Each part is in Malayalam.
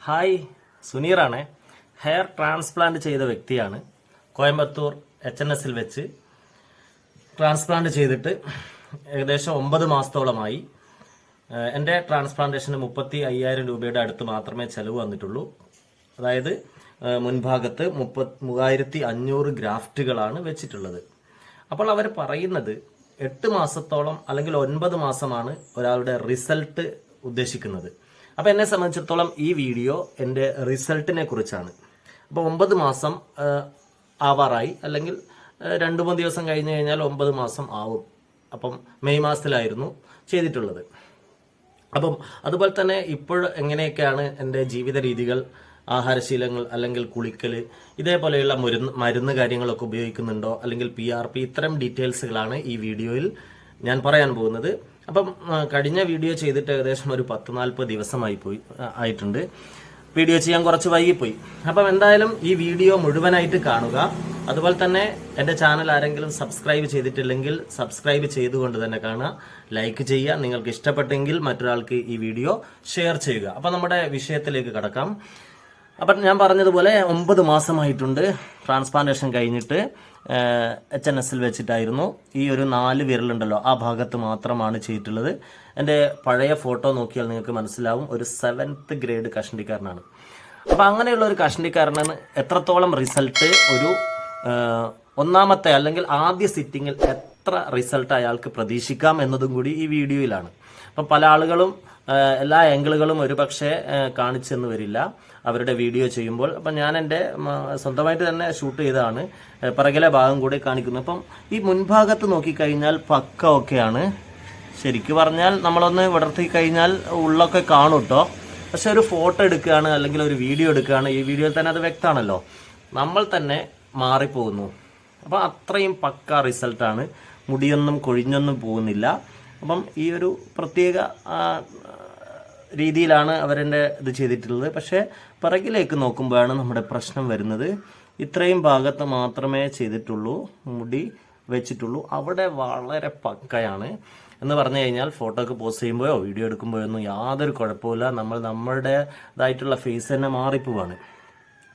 ഹായ്, സുനീറാണ്. ഹെയർ ട്രാൻസ്പ്ലാന്റ് ചെയ്ത വ്യക്തിയാണ്. കോയമ്പത്തൂർ HNS വെച്ച് ട്രാൻസ്പ്ലാന്റ് ചെയ്തിട്ട് ഏകദേശം 9 മാസത്തോളമായി. എൻ്റെ ട്രാൻസ്പ്ലാന്റേഷന് 35,000 രൂപയുടെ അടുത്ത് മാത്രമേ ചെലവ് വന്നിട്ടുള്ളൂ. അതായത് മുൻഭാഗത്ത് 3500 ഗ്രാഫ്റ്റുകളാണ് വെച്ചിട്ടുള്ളത്. അപ്പോൾ അവർ പറയുന്നത് 8 മാസത്തോളം അല്ലെങ്കിൽ 9 മാസമാണ് ഒരാളുടെ റിസൾട്ട് ഉദ്ദേശിക്കുന്നത്. അപ്പോൾ എന്നെ സംബന്ധിച്ചിടത്തോളം ഈ വീഡിയോ എൻ്റെ റിസൾട്ടിനെ കുറിച്ചാണ്. അപ്പോൾ 9 മാസം ആവാറായി, അല്ലെങ്കിൽ 2-3 ദിവസം കഴിഞ്ഞ് കഴിഞ്ഞാൽ 9 മാസം ആവും. അപ്പം മെയ് മാസത്തിലായിരുന്നു ചെയ്തിട്ടുള്ളത്. അപ്പം അതുപോലെ തന്നെ ഇപ്പോൾ എങ്ങനെയൊക്കെയാണ് എൻ്റെ ജീവിത രീതികൾ, ആഹാരശീലങ്ങൾ അല്ലെങ്കിൽ കുളിക്കൽ, ഇതേപോലെയുള്ള മരുന്ന് കാര്യങ്ങളൊക്കെ ഉപയോഗിക്കുന്നുണ്ടോ, അല്ലെങ്കിൽ PRP, ഇത്തരം ഡീറ്റെയിൽസുകളാണ് ഈ വീഡിയോയിൽ ഞാൻ പറയാൻ പോകുന്നത്. അപ്പം കഴിഞ്ഞ വീഡിയോ ചെയ്തിട്ട് ഏകദേശം ഒരു 10-40 ദിവസമായി ആയിട്ടുണ്ട്. വീഡിയോ ചെയ്യാൻ കുറച്ച് വൈകിപ്പോയി. അപ്പം എന്തായാലും ഈ വീഡിയോ മുഴുവനായിട്ട് കാണുക. അതുപോലെ തന്നെ എൻ്റെ ചാനൽ ആരെങ്കിലും സബ്സ്ക്രൈബ് ചെയ്തിട്ടില്ലെങ്കിൽ സബ്സ്ക്രൈബ് ചെയ്തുകൊണ്ട് തന്നെ കാണുക, ലൈക്ക് ചെയ്യുക, നിങ്ങൾക്ക് ഇഷ്ടപ്പെട്ടെങ്കിൽ മറ്റൊരാൾക്ക് ഈ വീഡിയോ ഷെയർ ചെയ്യുക. അപ്പം നമ്മുടെ വിഷയത്തിലേക്ക് കടക്കാം. അപ്പം ഞാൻ പറഞ്ഞതുപോലെ 9 മാസമായിട്ടുണ്ട് ട്രാൻസ്പ്ലാന്റേഷൻ കഴിഞ്ഞിട്ട്. HNS വെച്ചിട്ടായിരുന്നു. ഈ ഒരു 4 വിരലുണ്ടല്ലോ, ആ ഭാഗത്ത് മാത്രമാണ് ചെയ്തിട്ടുള്ളത്. എൻ്റെ പഴയ ഫോട്ടോ നോക്കിയാൽ നിങ്ങൾക്ക് മനസ്സിലാവും, ഒരു 7th ഗ്രേഡ് കഷണ്ടിക്കാരനാണ്. അപ്പം അങ്ങനെയുള്ള ഒരു കഷണ്ടിക്കാരനാണ് എത്രത്തോളം റിസൾട്ട് ഒരു ഒന്നാമത്തെ അല്ലെങ്കിൽ ആദ്യ സിറ്റിങ്ങിൽ എത്ര റിസൾട്ട് അയാൾക്ക് പ്രതീക്ഷിക്കാം എന്നതും കൂടി ഈ വീഡിയോയിലാണ്. അപ്പം പല ആളുകളും എല്ലാ ആംഗിളുകളും ഒരു പക്ഷേ കാണിച്ചെന്ന് വരില്ല അവരുടെ വീഡിയോ ചെയ്യുമ്പോൾ. അപ്പം ഞാൻ എൻ്റെ സ്വന്തമായിട്ട് തന്നെ ഷൂട്ട് ചെയ്തതാണ്. പിറകിലെ ഭാഗം കൂടി കാണിക്കുന്നു. അപ്പം ഈ മുൻഭാഗത്ത് നോക്കിക്കഴിഞ്ഞാൽ പക്ക ഒക്കെയാണ്. ശരിക്കും പറഞ്ഞാൽ നമ്മളൊന്ന് വിടർത്തി കഴിഞ്ഞാൽ ഉള്ളൊക്കെ കാണും കേട്ടോ. പക്ഷെ ഒരു ഫോട്ടോ എടുക്കുകയാണ് അല്ലെങ്കിൽ ഒരു വീഡിയോ എടുക്കുകയാണ്, ഈ വീഡിയോയിൽ തന്നെ അത് വ്യക്തമാണല്ലോ, നമ്മൾ തന്നെ മാറിപ്പോകുന്നു. അപ്പം അത്രയും പക്ക റിസൾട്ടാണ്. മുടിയൊന്നും കൊഴിഞ്ഞൊന്നും പോകുന്നില്ല. അപ്പം ഈ ഒരു പ്രത്യേക രീതിയിലാണ് അവരെൻ്റെ ഇത് ചെയ്തിട്ടുള്ളത്. പക്ഷേ പിറകിലേക്ക് നോക്കുമ്പോഴാണ് നമ്മുടെ പ്രശ്നം വരുന്നത്. ഇത്രയും ഭാഗത്ത് മാത്രമേ ചെയ്തിട്ടുള്ളൂ, മുടി വെച്ചിട്ടുള്ളൂ. അവിടെ വളരെ പക്കയാണ് എന്ന് പറഞ്ഞു കഴിഞ്ഞാൽ ഫോട്ടോക്ക് പോസ്റ്റ് ചെയ്യുമ്പോഴോ വീഡിയോ എടുക്കുമ്പോഴൊന്നും യാതൊരു കുഴപ്പമില്ല. നമ്മുടേതായിട്ടുള്ള ഫേസ് തന്നെ മാറിപ്പോവാണ്.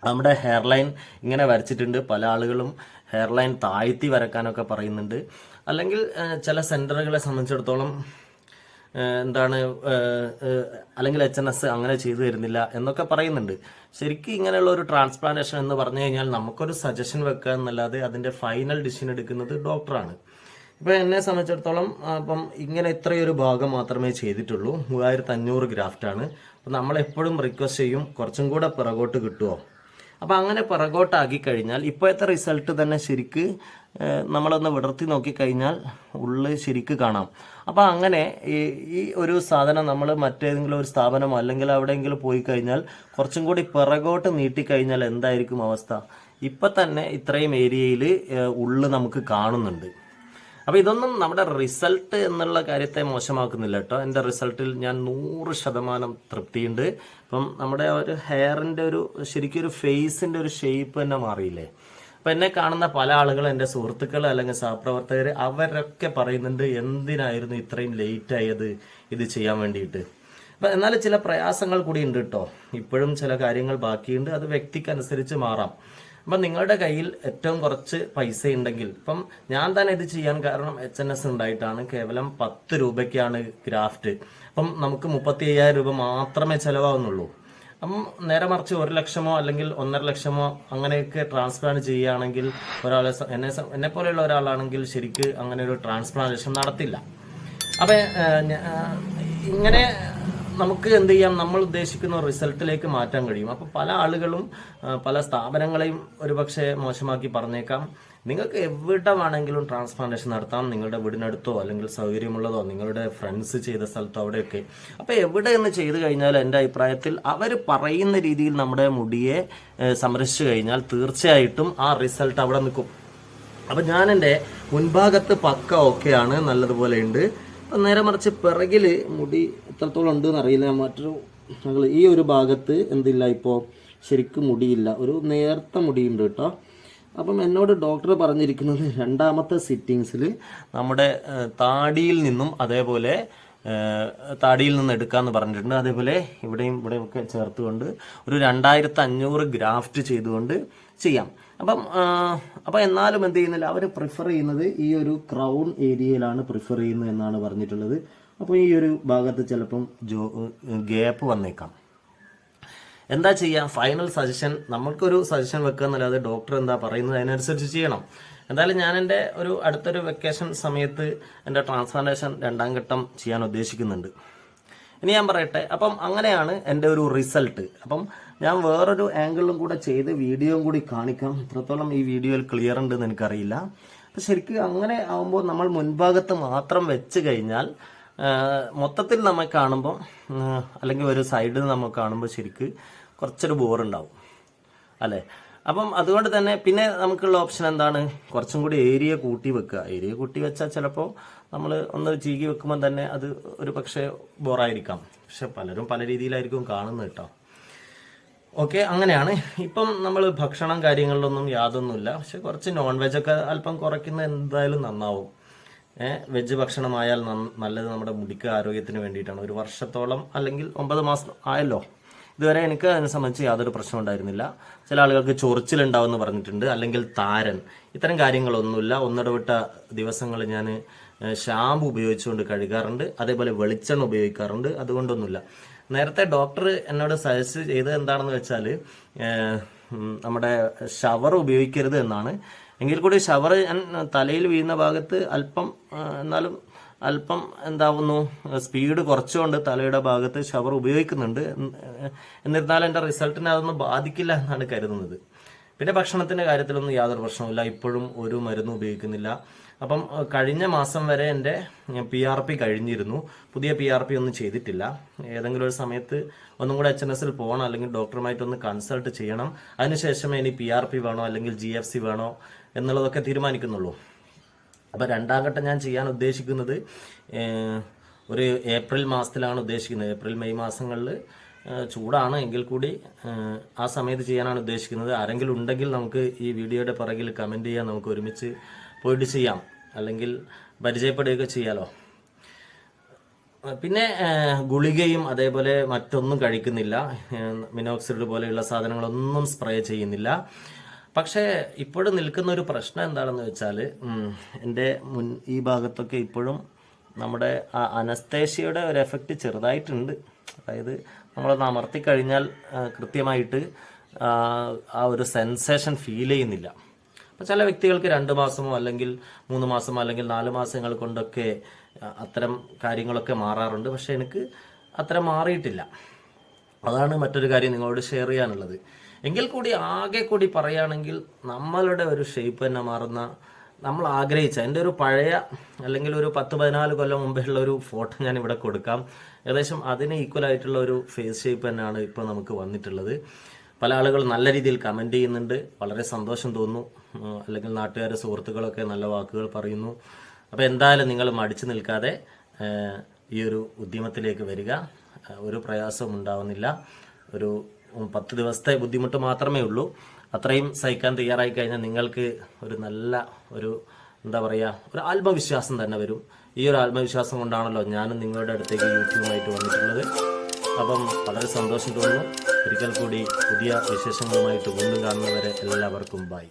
നമ്മുടെ ഹെയർ ലൈൻ ഇങ്ങനെ വരച്ചിട്ടുണ്ട്. പല ആളുകളും ഹെയർ ലൈൻ താഴ്ത്തി വരക്കാനൊക്കെ പറയുന്നുണ്ട്. അല്ലെങ്കിൽ ചില സെൻറ്ററുകളെ സംബന്ധിച്ചിടത്തോളം എന്താണ്, അല്ലെങ്കിൽ HNS അങ്ങനെ ചെയ്തു തരുന്നില്ല എന്നൊക്കെ പറയുന്നുണ്ട്. ശരിക്കും ഇങ്ങനെയുള്ള ഒരു ട്രാൻസ്പ്ലാന്റേഷൻ എന്ന് പറഞ്ഞു കഴിഞ്ഞാൽ നമുക്കൊരു സജഷൻ വെക്കുക എന്നല്ലാതെ അതിൻ്റെ ഫൈനൽ ഡിസിഷൻ എടുക്കുന്നത് ഡോക്ടറാണ്. ഇപ്പം എന്നെ സംബന്ധിച്ചിടത്തോളം അപ്പം ഇങ്ങനെ ഇത്രയൊരു ഭാഗം മാത്രമേ ചെയ്തിട്ടുള്ളൂ. 3500 ഗ്രാഫ്റ്റാണ്. അപ്പം നമ്മളെപ്പോഴും റിക്വസ്റ്റ് ചെയ്യും, കുറച്ചും കൂടെ പിറകോട്ട് കിട്ടുമോ. അപ്പം അങ്ങനെ പിറകോട്ടാക്കി കഴിഞ്ഞാൽ ഇപ്പോഴത്തെ റിസൾട്ട് തന്നെ ശരിക്ക് നമ്മളൊന്ന് വിടർത്തി നോക്കിക്കഴിഞ്ഞാൽ ഉള്ളിൽ ശരിക്ക് കാണാം. അപ്പം അങ്ങനെ ഈ ഒരു സാധനം നമ്മൾ മറ്റേതെങ്കിലും ഒരു സ്ഥാപനമോ അല്ലെങ്കിൽ എവിടെയെങ്കിലും പോയി കഴിഞ്ഞാൽ കുറച്ചും കൂടി പിറകോട്ട് നീട്ടിക്കഴിഞ്ഞാൽ എന്തായിരിക്കും അവസ്ഥ. ഇപ്പം തന്നെ ഇത്രയും ഏരിയയിൽ ഉള്ളു നമുക്ക് കാണുന്നുണ്ട്. അപ്പോൾ ഇതൊന്നും നമ്മുടെ റിസൾട്ട് എന്നുള്ള കാര്യത്തെ മോശമാക്കുന്നില്ല കേട്ടോ. എൻ്റെ റിസൾട്ടിൽ ഞാൻ 100% തൃപ്തിയുണ്ട്. ഇപ്പം നമ്മുടെ ഒരു ഹെയറിൻ്റെ ഒരു ശരിക്കും ഒരു ഫേസിൻ്റെ ഒരു ഷേപ്പ് തന്നെ മാറിയില്ലേ. അപ്പം എന്നെ കാണുന്ന പല ആളുകൾ, എൻ്റെ സുഹൃത്തുക്കൾ അല്ലെങ്കിൽ സഹപ്രവർത്തകർ, അവരൊക്കെ പറയുന്നുണ്ട് എന്തിനായിരുന്നു ഇത്രയും ലേറ്റ് ആയത് ഇത് ചെയ്യാൻ വേണ്ടിയിട്ട്. അപ്പം എന്നാൽ ചില പ്രയാസങ്ങൾ കൂടി ഉണ്ട് കേട്ടോ. ഇപ്പോഴും ചില കാര്യങ്ങൾ ബാക്കിയുണ്ട്. അത് വ്യക്തിക്കനുസരിച്ച് മാറാം. അപ്പം നിങ്ങളുടെ കയ്യിൽ ഏറ്റവും കുറച്ച് പൈസ ഉണ്ടെങ്കിൽ, ഇപ്പം ഞാൻ തന്നെ ഇത് ചെയ്യാൻ കാരണം HNS ഉണ്ടായിട്ടാണ്. കേവലം 10 രൂപയ്ക്കാണ് ഗ്രാഫ്റ്റ്. അപ്പം നമുക്ക് 35,000 രൂപ മാത്രമേ ചിലവാകുന്നുള്ളൂ. അപ്പം നേരെ മറിച്ച് 1 ലക്ഷമോ അല്ലെങ്കിൽ 1.5 ലക്ഷമോ അങ്ങനെയൊക്കെ ട്രാൻസ്പ്ലാന്റ് ചെയ്യുകയാണെങ്കിൽ ഒരാളെ എന്നെ പോലെയുള്ള ഒരാളാണെങ്കിൽ ശരിക്ക് അങ്ങനെ ഒരു ട്രാൻസ്പ്ലാന്റേഷൻ നടത്തില്ല. അപ്പം ഇങ്ങനെ നമുക്ക് എന്ത് ചെയ്യാം, നമ്മൾ ഉദ്ദേശിക്കുന്ന റിസൾട്ടിലേക്ക് മാറ്റാൻ കഴിയും. അപ്പോൾ പല ആളുകളും പല സ്ഥാപനങ്ങളെയും ഒരുപക്ഷെ മോശമാക്കി പറഞ്ഞേക്കാം. നിങ്ങൾക്ക് എവിടെ വേണമെങ്കിലും ട്രാൻസ്പ്ലാന്റേഷൻ നടത്താം, നിങ്ങളുടെ വീടിനടുത്തോ അല്ലെങ്കിൽ സൗകര്യമുള്ളതോ നിങ്ങളുടെ ഫ്രണ്ട്സ് ചെയ്ത സ്ഥലത്തോ അവിടെയൊക്കെ. അപ്പോൾ എവിടെ നിന്ന് ചെയ്തു കഴിഞ്ഞാൽ എൻ്റെ അഭിപ്രായത്തിൽ അവർ പറയുന്ന രീതിയിൽ നമ്മുടെ മുടിയെ സംരക്ഷിച്ചു കഴിഞ്ഞാൽ തീർച്ചയായിട്ടും ആ റിസൾട്ട് അവിടെ നിൽക്കും. അപ്പം ഞാൻ എൻ്റെ മുൻഭാഗത്ത് പക്ക ഓക്കെയാണ്, നല്ലതുപോലെ ഉണ്ട്. നേരെ മറിച്ച് പിറകിൽ മുടി എത്രത്തോളം ഉണ്ടെന്ന് അറിയില്ല. മറ്റൊരു ഈ ഒരു ഭാഗത്ത് എന്തില്ല, ഇപ്പോൾ ശരിക്കും മുടിയില്ല, ഒരു നേർത്ത മുടിയുണ്ട് കേട്ടോ. അപ്പം എന്നോട് ഡോക്ടർ പറഞ്ഞിരിക്കുന്നത് 2ാമത്തെ സിറ്റിങ്സിൽ നമ്മുടെ താടിയിൽ നിന്നും അതേപോലെ താടിയിൽ നിന്ന് എടുക്കാമെന്ന് പറഞ്ഞിട്ടുണ്ട്. അതേപോലെ ഇവിടെയും ഒക്കെ ചേർത്തുകൊണ്ട് ഒരു 2500 ഗ്രാഫ്റ്റ് ചെയ്തുകൊണ്ട് ചെയ്യാം. അപ്പം എന്നാലും എന്ത് ചെയ്യുന്നില്ല, അവർ പ്രിഫർ ചെയ്യുന്നത് ഈ ഒരു ക്രൗൺ ഏരിയയിലാണ് പ്രിഫർ ചെയ്യുന്നത് എന്നാണ് പറഞ്ഞിട്ടുള്ളത്. അപ്പോൾ ഈ ഒരു ഭാഗത്ത് ചിലപ്പം ഗ്യാപ്പ് വന്നേക്കാം. എന്താ ചെയ്യാം? ഫൈനൽ സജഷൻ, നമ്മൾക്കൊരു സജഷൻ വെക്കുക എന്നല്ലാതെ ഡോക്ടർ എന്താ പറയുന്നത് അതിനനുസരിച്ച് ചെയ്യണം. എന്തായാലും ഞാൻ എൻ്റെ അടുത്തൊരു വെക്കേഷൻ സമയത്ത് എൻ്റെ ട്രാൻസ്പ്ലാന്റേഷൻ 2ാം ഘട്ടം ചെയ്യാൻ ഉദ്ദേശിക്കുന്നുണ്ട്. ഇനി ഞാൻ പറയട്ടെ, അപ്പം അങ്ങനെയാണ് എൻ്റെ ഒരു റിസൾട്ട്. അപ്പം ഞാൻ വേറൊരു ആംഗിളിലും കൂടെ ചെയ്ത് വീഡിയോയും കൂടി കാണിക്കാം. എത്രത്തോളം ഈ വീഡിയോയിൽ ക്ലിയർ ഉണ്ടെന്ന് എനിക്കറിയില്ല. അപ്പം ശരിക്കും അങ്ങനെ ആകുമ്പോൾ നമ്മൾ മുൻഭാഗത്ത് മാത്രം വെച്ച് കഴിഞ്ഞാൽ മൊത്തത്തിൽ നമ്മൾ കാണുമ്പോൾ അല്ലെങ്കിൽ ഒരു സൈഡിൽ നമ്മൾ കാണുമ്പോൾ ശരിക്ക് കുറച്ചൊരു ബോറുണ്ടാവും അല്ലേ. അപ്പം അതുകൊണ്ട് തന്നെ പിന്നെ നമുക്കുള്ള ഓപ്ഷൻ എന്താണ്, കുറച്ചും കൂടി ഏരിയ കൂട്ടി വെക്കുക. ഏരിയ കൂട്ടി വെച്ചാൽ ചിലപ്പോൾ നമ്മൾ ഒന്ന് ചീകി വെക്കുമ്പോൾ തന്നെ അത് ഒരു പക്ഷേ ബോറായിരിക്കാം. പക്ഷെ പലരും പല രീതിയിലായിരിക്കും കാണുന്നത് കേട്ടോ. ഓക്കെ, അങ്ങനെയാണ്. ഇപ്പം നമ്മൾ ഭക്ഷണം കാര്യങ്ങളിലൊന്നും യാതൊന്നുമില്ല. പക്ഷെ കുറച്ച് നോൺ വെജൊക്കെ അല്പം കുറയ്ക്കുന്നത് എന്തായാലും നന്നാവും. വെജ് ഭക്ഷണമായാൽ നല്ലത് നമ്മുടെ മുടിക്ക് ആരോഗ്യത്തിന് വേണ്ടിയിട്ടാണ്. ഒരു വർഷത്തോളം അല്ലെങ്കിൽ 9 മാസം ആയല്ലോ, ഇതുവരെ എനിക്ക് അതിനെ സംബന്ധിച്ച് യാതൊരു പ്രശ്നം ഉണ്ടായിരുന്നില്ല. ചില ആളുകൾക്ക് ചൊറിച്ചിലുണ്ടാവുമെന്ന് പറഞ്ഞിട്ടുണ്ട്, അല്ലെങ്കിൽ താരൻ, ഇത്തരം കാര്യങ്ങളൊന്നുമില്ല. ഒന്നിടവിട്ട ദിവസങ്ങൾ ഞാൻ ഷാമ്പു ഉപയോഗിച്ചുകൊണ്ട് കഴുകാറുണ്ട്, അതേപോലെ വെളിച്ചെണ്ണ ഉപയോഗിക്കാറുണ്ട്. അതുകൊണ്ടൊന്നുമില്ല. നേരത്തെ ഡോക്ടർ എന്നോട് സജസ്റ്റ് ചെയ്തത് എന്താണെന്ന് വെച്ചാൽ നമ്മുടെ ഷവർ ഉപയോഗിക്കരുത് എന്നാണ്. എങ്കിൽ കൂടി ഷവർ ഞാൻ തലയിൽ വീഴുന്ന ഭാഗത്ത് എന്നാലും അല്പം എന്താവുന്നു സ്പീഡ് കുറച്ചുകൊണ്ട് തലയുടെ ഭാഗത്ത് ഷവർ ഉപയോഗിക്കുന്നുണ്ട്. എന്നിരുന്നാലും എൻ്റെ റിസൾട്ടിനെ അതൊന്നും ബാധിക്കില്ല എന്നാണ് കരുതുന്നത്. പിന്നെ ഭക്ഷണത്തിൻ്റെ കാര്യത്തിലൊന്നും യാതൊരു പ്രശ്നവുമില്ല. ഇപ്പോഴും ഒരു മരുന്നും ഉപയോഗിക്കുന്നില്ല. അപ്പം കഴിഞ്ഞ മാസം വരെ എൻ്റെ PRP കഴിഞ്ഞിരുന്നു. പുതിയ PRP ഒന്നും ചെയ്തിട്ടില്ല. ഏതെങ്കിലും ഒരു സമയത്ത് ഒന്നും കൂടെ HNS പോകണം, അല്ലെങ്കിൽ ഡോക്ടറുമായിട്ടൊന്ന് കൺസൾട്ട് ചെയ്യണം. അതിനുശേഷമേ ഇനി PRP വേണോ അല്ലെങ്കിൽ GFC വേണോ എന്നുള്ളതൊക്കെ തീരുമാനിക്കുന്നുള്ളൂ. അപ്പോൾ 2ാം ഘട്ടം ഞാൻ ചെയ്യാൻ ഉദ്ദേശിക്കുന്നത് ഒരു ഏപ്രിൽ മാസത്തിലാണ് ഉദ്ദേശിക്കുന്നത്. ഏപ്രിൽ മെയ് മാസങ്ങളിൽ ചൂടാണ് എങ്കിൽ കൂടി ആ സമയത്ത് ചെയ്യാനാണ് ഉദ്ദേശിക്കുന്നത്. ആരെങ്കിലും ഉണ്ടെങ്കിൽ നമുക്ക് ഈ വീഡിയോയുടെ പുറകിൽ കമൻറ്റ് ചെയ്യാൻ, നമുക്ക് ഒരുമിച്ച് പോയിട്ട് ചെയ്യാം, അല്ലെങ്കിൽ പരിചയപ്പെടുകയൊക്കെ ചെയ്യാലോ. പിന്നെ ഗുളികയും അതേപോലെ മറ്റൊന്നും കഴിക്കുന്നില്ല. മിനോക്സിഡ് പോലെയുള്ള സാധനങ്ങളൊന്നും സ്പ്രേ ചെയ്യുന്നില്ല. പക്ഷേ ഇപ്പോഴും നിൽക്കുന്ന ഒരു പ്രശ്നം എന്താണെന്ന് വെച്ചാൽ എൻ്റെ ഈ ഭാഗത്തൊക്കെ ഇപ്പോഴും നമ്മുടെ അനസ്തേഷ്യയുടെ ഒരു എഫക്റ്റ് ചെറുതായിട്ടുണ്ട്. അതായത് നമ്മളൊന്ന് അമർത്തി കഴിഞ്ഞാൽ കൃത്യമായിട്ട് ആ ഒരു സെൻസേഷൻ ഫീൽ ചെയ്യുന്നില്ല. അപ്പോൾ ചില വ്യക്തികൾക്ക് 2 മാസമോ അല്ലെങ്കിൽ 3 മാസമോ അല്ലെങ്കിൽ 4 മാസങ്ങൾ കൊണ്ടൊക്കെ അത്തരം കാര്യങ്ങളൊക്കെ മാറാറുണ്ട്. പക്ഷെ എനിക്ക് അത്തരം മാറിയിട്ടില്ല. അതാണ് മറ്റൊരു കാര്യം നിങ്ങളോട് ഷെയർ ചെയ്യാനുള്ളത്. എങ്കിൽ കൂടി ആകെ കൂടി പറയുകയാണെങ്കിൽ നമ്മളുടെ ഒരു ഷേപ്പ് തന്നെ മാറുന്ന, നമ്മൾ ആഗ്രഹിച്ച, എൻ്റെ ഒരു പഴയ അല്ലെങ്കിൽ ഒരു 10-14 കൊല്ലം മുമ്പേ ഉള്ള ഒരു ഫോട്ടോ ഞാൻ ഇവിടെ കൊടുക്കാം. ഏകദേശം അതിന് ഈക്വൽ ആയിട്ടുള്ള ഒരു ഫേസ് ഷേപ്പ് തന്നെയാണ് ഇപ്പോൾ നമുക്ക് വന്നിട്ടുള്ളത്. പല ആളുകൾ നല്ല രീതിയിൽ കമൻറ്റ് ചെയ്യുന്നുണ്ട്, വളരെ സന്തോഷം തോന്നുന്നു. അല്ലെങ്കിൽ നാട്ടുകാരെ സുഹൃത്തുക്കളൊക്കെ നല്ല വാക്കുകൾ പറയുന്നു. അപ്പോൾ എന്തായാലും നിങ്ങൾ മടിച്ചു നിൽക്കാതെ ഈ ഒരു ഉദ്യമത്തിലേക്ക് വരിക. ഒരു പ്രയാസവും ഉണ്ടാവുന്നില്ല. ഒരു 10 ദിവസത്തെ ബുദ്ധിമുട്ട് മാത്രമേ ഉള്ളൂ. അത്രയും സഹിക്കാൻ തയ്യാറായി കഴിഞ്ഞാൽ നിങ്ങൾക്ക് ഒരു നല്ല ഒരു എന്താ പറയുക, ഒരു ആത്മവിശ്വാസം തന്നെ വരും. ഈ ഒരു ആത്മവിശ്വാസം കൊണ്ടാണല്ലോ ഞാനും നിങ്ങളുടെ അടുത്തേക്ക് യൂട്യൂബുമായിട്ട് വന്നിട്ടുള്ളത്. അപ്പം വളരെ സന്തോഷം തോന്നുന്നു. ഒരിക്കൽ കൂടി പുതിയ വിശേഷങ്ങളുമായിട്ട് വീണ്ടും കാണുന്നവരെ എല്ലാവർക്കും ബൈ.